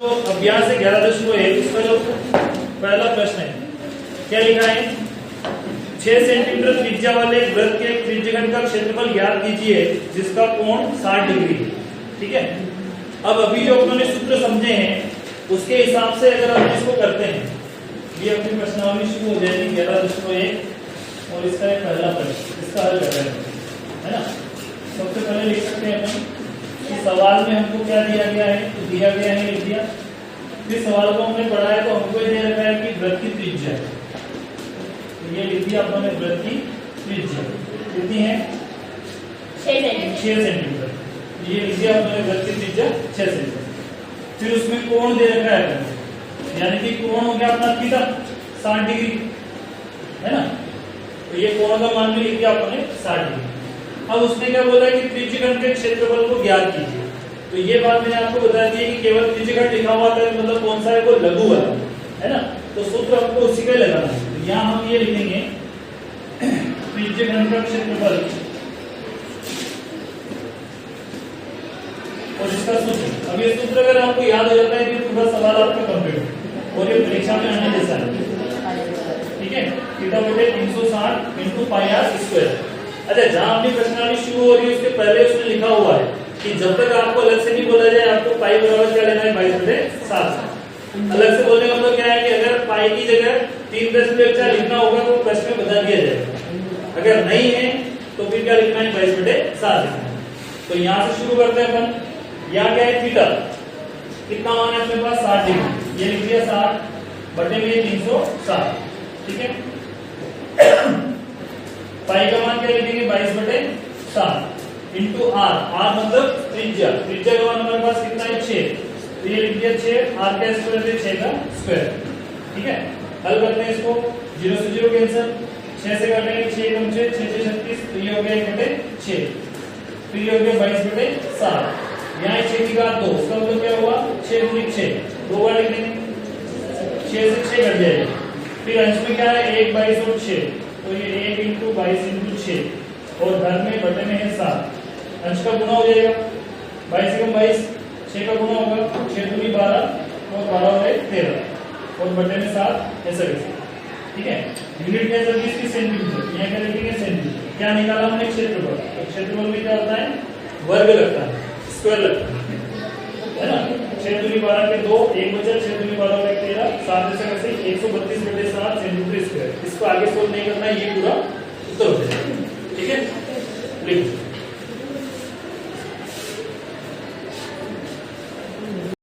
तो अभ्यास 11.1 इसका जो पहला प्रश्न है क्या लिखा है, 6 सेंटीमीटर त्रिज्या वाले वृत्त के त्रिज्यखंड का क्षेत्रफल ज्ञात कीजिए जिसका कोण 60 डिग्री है। ठीक है, अब अभी जो अपने सूत्र समझे हैं उसके हिसाब से अगर हम इसको करते हैं, ये अपनी प्रश्नावली शुरू हो जाएगी 11.1 और इसका एक पहला प्रश्न, इसका हल कर रहे हैं, है ना। सबसे पहले लिख सकते हैं अपन कि सवाल में हमको क्या दिया गया है, तो दिया गया है लिख दिया। फिर सवाल को हमने पढ़ा है तो हमको ये रखा है कि वृत्त की त्रिज्या है, तो ये लिख दिया अपने वृत्त की त्रिज्या कितनी है 6 सेंटीमीटर, ये लिख दिया अपने वृत्त की त्रिज्या 6 सेंटीमीटर। फिर उसमें कोण दे रखा है, यानी कि कोण हो गया अपना थीटा 60 डिग्री, है ना। तो ये कोण का मान भी लिख दिया अपने 60 डिग्री। अब उसने क्या बोला कि त्रिज्यखंड के क्षेत्रफल को ज्ञात कीजिए, तो ये बात मैंने आपको बता दी है कि केवल त्रिज्यखंड लिखा हुआ था मतलब कौन सा है, वो लघु है ना, तो सूत्र आपको उसी का लगाना है। तो यहाँ हम ये लिखेंगे त्रिज्यखंड का क्षेत्रफल और इसका सूत्र। अब ये सूत्र अगर आपको याद हो जाता है कि पूरा सवाल आपका कंप्लीट है और ये परीक्षा में आने जैसा है। ठीक है, थीटा बटे 360 इंटू पाई आर स्क्वायर। अच्छा, जहां अपनी प्रश्नावली शुरू हो रही है उसके पहले उसने लिखा हुआ है कि जब तक आपको अलग से नहीं बोला जाए आपको पाई बराबर क्या लेना है 22/7। अलग से बोलने का मतलब क्या है कि अगर पाई की जगह 3.4 लिखना होगा तो प्रश्न में बता दिया जाएगा, अगर नहीं है तो फिर क्या लिखना है 22/7 लिखना है। तो यहाँ से शुरू करते हैं अपन। यहाँ क्या है थीटा, कितना मान है अपने पास 60 डिग्री, ये लिख दिया 60 बटे में 360। ठीक है, पाई का मान क्या लिखेंगे 22/7 इंटू आर, आर मतलब त्रिज्या, त्रिज्या का मान हमारे पास कितना है 6, तो ये लिख दिया 6, आर का स्क्वायर है 6 का स्क्वायर। ठीक है, हल करते हैं इसको, 0 से 0 कैंसिल, 6 से काटेंगे 6 कम 6 6 6 36, तो ये हो गया 1/6, फिर ये हो गया 22/7। यहाँ 6 की घात 2, इसका मतलब क्या हुआ 6 गुणित 6, 2 बार लिख देंगे, 6 से 6 कट जाएगा। फिर अंश में क्या है 1 22 और 6, तो ये 1 इंटू 22 इंटू 6 और धन में बटे में है 7, अंश का गुना हो जाएगा 22 से 22, 6 का गुना होगा 6 दूनी 12 और 12 और 1 13 और बटे में 7 ऐसा कैसे। ठीक है, यूनिट क्या चलती है इसकी सेंटीमीटर, यहाँ क्या लिखेंगे सेंटीमीटर। क्या निकाला हमने क्षेत्रफल, तो क्षेत्रफल में क्या होता है वर्ग लगता है, स्क्वायर लगता है ना। 6 दूनी 12 के 2, 1 बचा, 6 दूनी 12 और 1 13, 7 ऐसा कैसे 132/7 सेंटीमीटर स्क्वायर। इसको आगे सोल्व नहीं करना है, ये पूरा उत्तर हो जाएगा। ठीक है,